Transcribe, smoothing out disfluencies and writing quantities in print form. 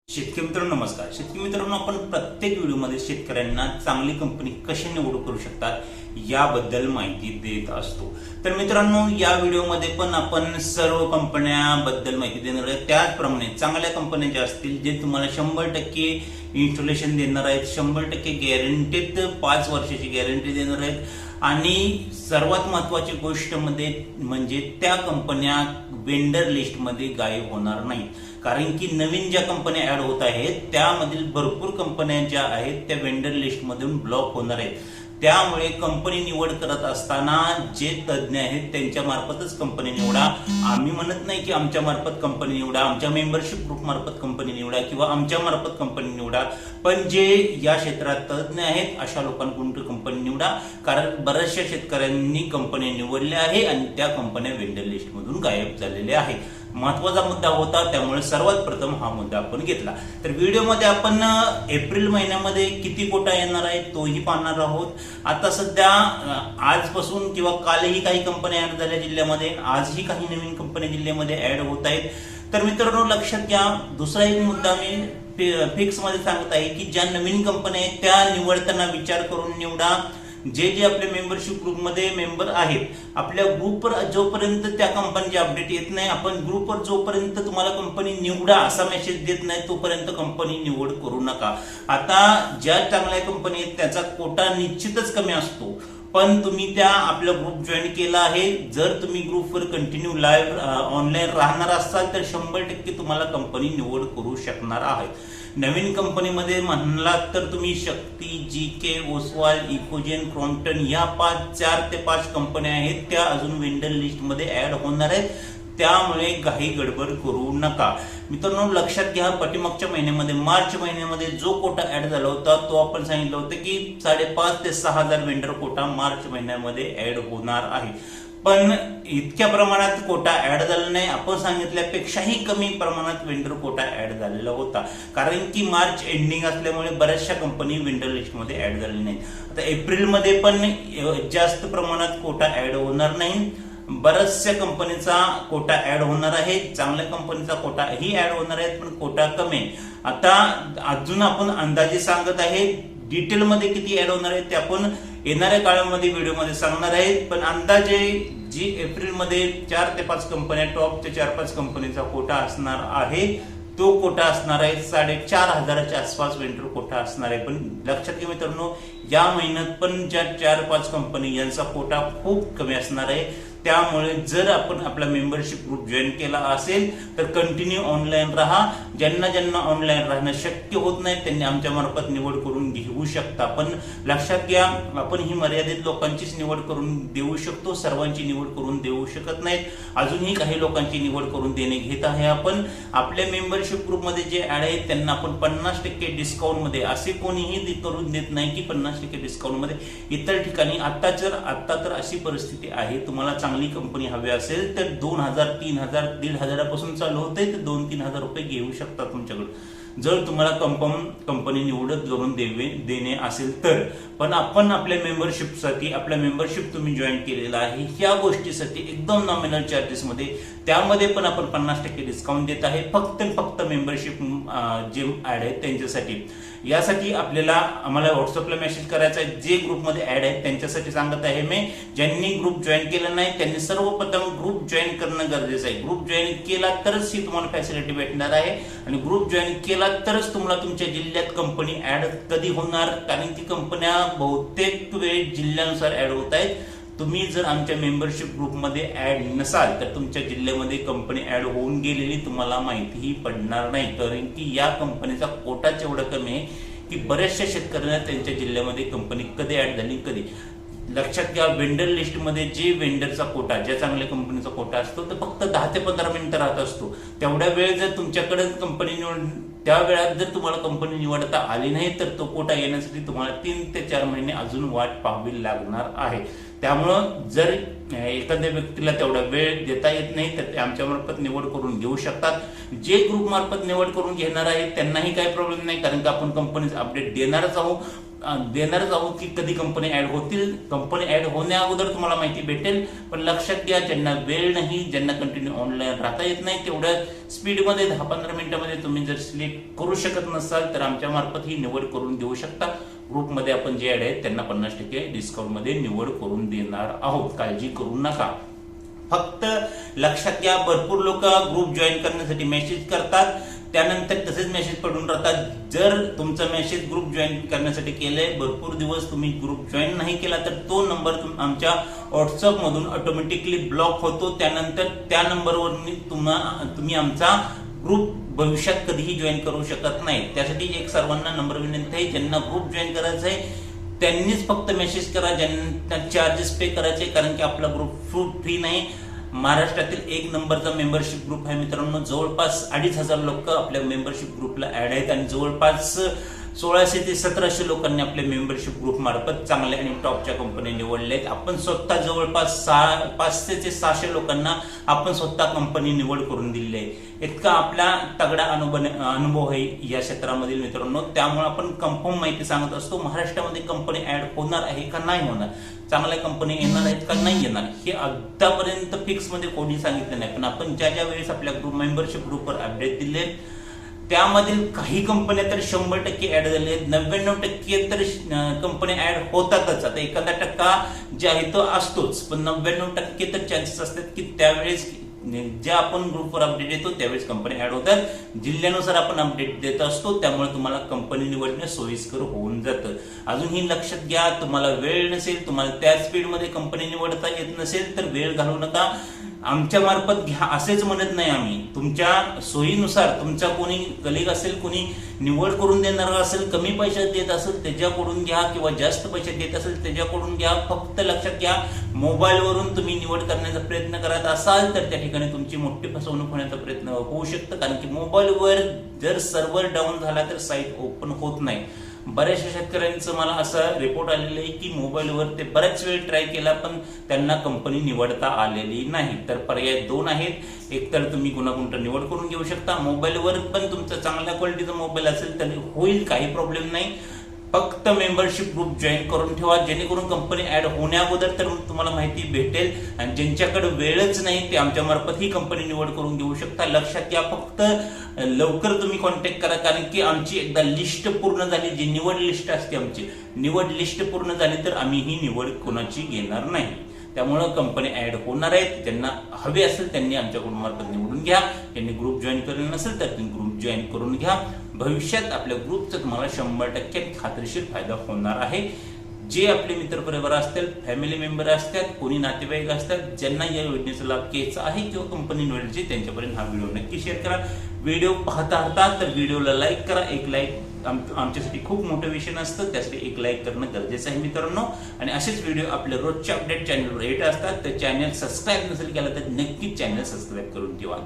शेतकरी मित्रांनो नमस्कार. शेतकरी मित्रांनो, आपण प्रत्येक व्हिडिओमध्ये शेतकऱ्यांना चांगली कंपनी कशी निवड करू शकतात याबद्दल माहिती देत असतो. तर मित्रांनो, या व्हिडिओमध्ये पण आपण सर्व कंपन्यांबद्दल माहिती देणार आहे. त्याचप्रमाणे चांगल्या कंपन्या ज्या असतील जे तुम्हाला 100% इन्स्टॉलेशन देणार आहेत, 100% गॅरंटीड 5 वर्षाची गॅरंटी देणार आहेत. आणि सर्वात महत्वाची गोष्ट म्हणजे त्या कंपन्या वेंडर लिस्टमध्ये गायब होणार नाहीत. कारण की नवीन ज्या कंपन्या ऍड होत आहेत त्यामधील भरपूर कंपन्या ज्या आहेत त्या वेंडर लिस्टमधून ब्लॉक होणार आहेत. त्यामुळे कंपनी निवड करत असताना जे तज्ज्ञ आहेत त्यांच्या मार्फतच कंपनी निवडा. आम्ही म्हणत नाही की आमच्या मार्फत कंपनी निवडा, आमच्या मेंबरशिप ग्रुप मार्फत कंपनी निवडा किंवा आमच्या मार्फत कंपनी निवडा, पण जे या क्षेत्रात तज्ज्ञ आहेत अशा लोकांकडून कंपनी निवडा. कारण बऱ्याचशा शेतकऱ्यांनी कंपनी निवडल्या आहे आणि त्या कंपन्या वेंडर लिस्टमधून गायब झालेल्या आहेत. महत्वाचा मुद्दा होता, त्यामुळे सर्वात प्रथम हा मुद्दा आपण घेतला. तर व्हिडिओमध्ये आपण एप्रिल महिन्यामध्ये किती कोटा येणार आहे तोही पाहणार आहोत. आता सध्या आजपासून किंवा कालही काही कंपन्या ऍड झाल्या जिल्ह्यामध्ये, आजही काही नवीन कंपन्या जिल्ह्यामध्ये ऍड होत आहेत. तर मित्रांनो लक्षात घ्या, दुसरा एक मुद्दा मी फिक्स मध्ये सांगत आहे की ज्या नवीन कंपन्या आहेत त्या निवडताना विचार करून निवडा. जे जे आपल्या मेंबरशिप ग्रुपमध्ये मेंबर आहेत, आपल्या ग्रुपवर जोपर्यंत त्या कंपनीचे अपडेट येत नाही, आपण ग्रुपवर जोपर्यंत तुम्हाला कंपनी निवडा असा मेसेज देत नाही तोपर्यंत कंपनी निवड करू नका. आता ज्या चांगल्या कंपनी आहेत त्याचा कोटा निश्चितच कमी असतो, पण तुम्ही त्या आपला ग्रुप जॉईन केला आहे. जर तुम्ही ग्रुपवर कंटिन्यू लाईव्ह ऑनलाईन राहणार असाल तर 100% तुम्हाला कंपनी निवड करू शकणार आहे. नवीन कंपनीमध्ये म्हणलात तर तुम्ही शक्ती, जीके, ओसवाल, इकोजेन, क्रॉम्प्टन या 4 ते 5 कंपन्या आहेत त्या अजून वेंडर लिस्टमध्ये ऍड होणार आहेत. त्यामुळे काही गडबड करू नका. मित्रांनो लक्षात घ्या, पाठीमागच्या महिन्यामध्ये मार्च महिन्यामध्ये जो कोटा ऍड झाला होता तो आपण सांगितलं होतं की 5,500 ते 6,000 वेंडर कोटा मार्च महिन्यामध्ये ऍड होणार आहे. पण इतक्या प्रमाणात कोटा ऍड झाला नाही. आपण सांगितल्यापेक्षाही कमी प्रमाणात वेंडर कोटा ऍड झालेला होता. कारण की मार्च एंडिंग असल्यामुळे बऱ्याचशा कंपनी वेंडर लिस्टमध्ये ऍड झालेल्या नाहीत. आता एप्रिलमध्ये पण जास्त प्रमाणात कोटा ऍड होणार नाही. बऱ्याचशा कंपनीचा कोटा ऍड होणार आहे, चांगल्या कंपनीचा कोटाही ऍड होणार आहे, पण कोटा कमी. आता अजून आपण अंदाजे सांगत आहे, डिटेलमध्ये किती ऍड होणार आहे ते आपण येणाऱ्या काळामध्ये व्हिडिओमध्ये सांगणार आहेत. पण अंदाजे जी एप्रिलमध्ये 4 ते 5 कंपन्या, टॉपच्या 4-5 कंपनीचा कोटा असणार आहे तो कोटा असणार आहे 4,500च्या आसपास वेंडर कोटा असणार आहे. पण लक्षात घ्या मित्रांनो, या महिन्यात पण ज्या 4-5 कंपनी यांचा कोटा खूप कमी असणार आहे. त्यामुळे जर आपण आपला मेंबरशिप ग्रुप जॉईन केला असेल तर कंटिन्यू ऑनलाईन राहा. ज्यांना ऑनलाईन राहणं शक्य होत नाही त्यांनी आमच्या मार्फत निवड करून घेऊ शकता. पण लक्षात घ्या, आपण ही मर्यादित लोकांचीच निवड करून देऊ शकतो, सर्वांची निवड करून देऊ शकत नाहीत. अजूनही काही लोकांची निवड करून देणे घेत आहे आपण. आपल्या मेंबरशिप ग्रुपमध्ये जे ऍड आहेत त्यांना आपण 50% डिस्काउंट मध्ये, असे कोणीही करून देत नाही की 50% डिस्काउंट मध्ये. इतर ठिकाणी आता तर अशी परिस्थिती आहे, तुम्हाला चांगली कंपनी हवी असेल तर 2,000, 3,000, 1,500 पासून चालू होते तर 2-3 हजार रुपये घेऊ शकता तुमच्याकडे, जर तुम्हाला कंपनी निवडत करून देणे असेल तर. पण आपण आपल्या मेंबरशिपसाठी, आपल्या मेंबरशिप तुम्ही जॉईन केलेला आहे या गोष्टीसाठी एकदम नॉमिनल चार्जेस मध्ये, त्यामध्ये पण आपण 50% डिस्काउंट देत आहे फक्त मेंबरशिप जे ऍड आहेत त्यांच्यासाठी. यासाठी आम्हाला व्हॉट्सअपला मेसेज करायचा आहे. जे ग्रुपमध्ये ऍड आहेत त्यांच्यासाठी सांगत आहे मी. ज्यांनी ग्रुप जॉईन केला नाही त्यांनी सर्वप्रथम ग्रुप जॉईन करणं गरजेचं आहे. ग्रुप जॉईन केला तरच ही तुम्हाला फॅसिलिटी भेटणार आहे. आणि ग्रुप जॉईन केला तरच तुम्हाला तुमच्या जिल्ह्यात कंपनी ऍड कधी होणार, कारण की कंपन्या बहुतेक वेळ जिल्ह्यानुसार ऍड होत आहेत. तुम्ही जर आमच्या मेंबरशिप ग्रुपमध्ये ऍड नसाल तर तुमच्या जिल्ह्यामध्ये कंपनी ऍड होऊन गेलेली तुम्हाला माहितीही पडणार नाही. कारण की या कंपनीचा कोटाच एवढा कमी आहे की बऱ्याचशा शेतकऱ्यांना त्यांच्या जिल्ह्यामध्ये कंपनी कधी ऍड झाली कधी. लक्षात घ्या, वेंडर लिस्टमध्ये जे वेंडरचा कोटा, ज्या चांगल्या कंपनीचा कोटा असतो तो फक्त 10 ते 15 मिनिटं राहत असतो. तेवढ्या वेळ जर तुमच्याकडे कंपनी त्या वेळात जर तुम्हाला कंपनी निवडता आली नाही तर तो कोटा येण्यासाठी तुम्हाला 3 ते 4 महिने अजून वाट पाहावी लागणार आहे. त्यामुळं जर एखाद्या व्यक्तीला तेवढा वेळ देता येत नाही तर ते आमच्या मार्फत निवड करून घेऊ शकतात. जे ग्रुप मार्फत निवड करून घेणार आहेत त्यांनाही काही प्रॉब्लेम नाही, कारण की आपण कंपनीचं अपडेट देणारच आहोत. देणारच आहोत की कधी कंपनी ऍड होतील. कंपनी ऍड होण्या अगोदर तुम्हाला माहिती भेटेल. पण लक्षात घ्या, ज्यांना वेळ नाही, ज्यांना कंटिन्यू ऑनलाईन राहता येत नाही, तेवढ्या स्पीडमध्ये 10-15 मिनिटांमध्ये तुम्ही जर सिलेक्ट करू शकत नसाल तर आमच्या मार्फत ही निवड करून देऊ शकता. ग्रुपमध्ये आपण जे ऍड आहेत त्यांना 50% डिस्काउंट मध्ये निवड करून देणार आहोत. काळजी करू नका. फक्त लक्षात घ्या, भरपूर लोक ग्रुप जॉईन करण्यासाठी मेसेज करतात, त्यानंतर तसेच मेसेज पडून राहतात. जर तुमचा मेसेज ग्रुप जॉईन करण्यासाठी केलंय, भरपूर दिवस तुम्ही ग्रुप जॉईन नाही केला तर तो नंबर आमच्या व्हॉट्सअप मधून ऑटोमॅटिकली ब्लॉक होतो. त्यानंतर त्या नंबरवर तुम्ही आमचा ग्रुप भविष्यात कधीही जॉईन करू शकत नाही. त्यासाठी एक सर्वांना नंबर विनंती आहे, ज्यांना ग्रुप जॉईन करायचा आहे त्यांनीच फक्त मेसेज करा, ज्यांना चार्जेस पे करायचे, कारण की आपला ग्रुप फ्री नाही. महाराष्ट्रातील 1 नंबरचा मेंबरशिप ग्रुप आहे मित्रांनो. जवळपास 2,500 लोक आपल्या मेंबरशिप ग्रुपला ऍड आहेत आणि जवळपास 1600 ते 1700 लोकांनी आपल्या मेंबरशिप ग्रुप मार्फत चांगल्या आणि टॉपच्या कंपनी निवडल्या आहेत. आपण स्वतः जवळपास 500 ते 600 लोकांना आपण स्वतः कंपनी निवड करून दिलेली आहे. इतका आपला तगडा अनुभव आहे या क्षेत्रामधील मित्रांनो. त्यामुळे आपण कन्फर्म माहिती सांगत असतो. महाराष्ट्रामध्ये कंपनी ऍड होणार आहे का नाही होणार, चांगल्या कंपनी येणार आहेत का नाही येणार, हे आतापर्यंत फिक्स मध्ये कोणी सांगितलं नाही. पण आपण ज्या वेळेस आपल्या ग्रुप मेंबरशिप ग्रुपवर अपडेट दिले त्यामधील काही कंपन्या तर 100% ऍड झाले आहेत, 99% तर कंपनी ऍड होतातच. आता 1% जे आहे तो असतोच, पण 99% तर चान्सेस असतात की त्यावेळेस ज्या आपण ग्रुपवर अपडेट येतो त्यावेळेस कंपनी ऍड होतात. जिल्ह्यानुसार आपण अपडेट देत असतो, त्यामुळे तुम्हाला कंपनी निवडणे सोयीस्कर होऊन जातं. अजूनही लक्षात घ्या, तुम्हाला वेळ नसेल, तुम्हाला त्या स्पीडमध्ये कंपनी निवडता येत नसेल तर वेळ घालवू नका. आमच्या मार्फत घ्या असेच म्हणत नाही आम्ही. तुमच्या सोयीनुसार तुमचा कोणी कलिग असेल, कोणी निवड करून देणार असेल, कमी पैशात देत असेल त्याच्याकडून घ्या, किंवा जास्त पैशात देत असेल त्याच्याकडून घ्या. फक्त लक्षात घ्या, मोबाईलवरून तुम्ही निवड करण्याचा प्रयत्न करत असाल तर त्या ठिकाणी तुमची मोठी फसवणूक होण्याचा प्रयत्न होऊ शकतं. कारण की मोबाईलवर जर सर्व्हर डाऊन झाला तर साईट ओपन होत नाही. बऱ्याचशा शेतकऱ्यांचं मला असं रिपोर्ट आलेलं आहे की मोबाईलवर ते बऱ्याच वेळ ट्राय केला पण त्यांना कंपनी निवडता आलेली नाही. तर पर्याय 2 आहेत. एक तर तुम्ही कोणाकोणतं निवड करून घेऊ शकता. मोबाईलवर पण तुमचा चांगल्या क्वालिटीचा मोबाईल असेल तर होईल, काही प्रॉब्लेम नाही. फक्त मेंबरशिप ग्रुप जॉईन करून ठेवा, जेणेकरून कंपनी ऍड होण्या अगोदर तर तुम्हाला माहिती भेटेल. आणि ज्यांच्याकडे वेळच नाही ते आमच्या मार्फत ही कंपनी निवड करून घेऊ शकता. लक्षात घ्या, फक्त लवकर तुम्ही कॉन्टॅक्ट करा, कारण की आमची एकदा लिस्ट पूर्ण झाली, जी निवड लिस्ट असते आमची, निवड लिस्ट पूर्ण झाली तर आम्ही ही निवड कोणाची घेणार नाही. त्यामुळे कंपनी ऍड होणार आहेत. ज्यांना हवे असेल त्यांनी आमच्याकडून मार्फत निवडून घ्या. ज्यांनी ग्रुप जॉईन केलेला नसेल तर त्यांनी ग्रुप जॉईन करून घ्या. भविष्यात आपल्या ग्रुपचा तुम्हाला 100% खात्रीशीर फायदा होणार आहे. जे आपले मित्रपरिवार असतील, फॅमिली मेंबर असतात, कोणी नातेवाईक असतात, ज्यांना या योजनेचा लाभ घ्यायचा आहे किंवा कंपनी निवडायची, त्यांच्यापर्यंत हा व्हिडिओ नक्की शेअर करा. व्हिडिओ पाहता तर व्हिडिओला लाईक करा. एक लाईक आमच्यासाठी खूप मोटिवेशन असतं, त्यासाठी एक लाईक करणं गरजेचं आहे मित्रांनो. आणि असेच व्हिडिओ आपल्या रोजच्या अपडेट चॅनलवर येत असतात. तर चॅनल सबस्क्राईब नसेल केलं तर नक्कीच चॅनल सबस्क्राईब करून ठेवा.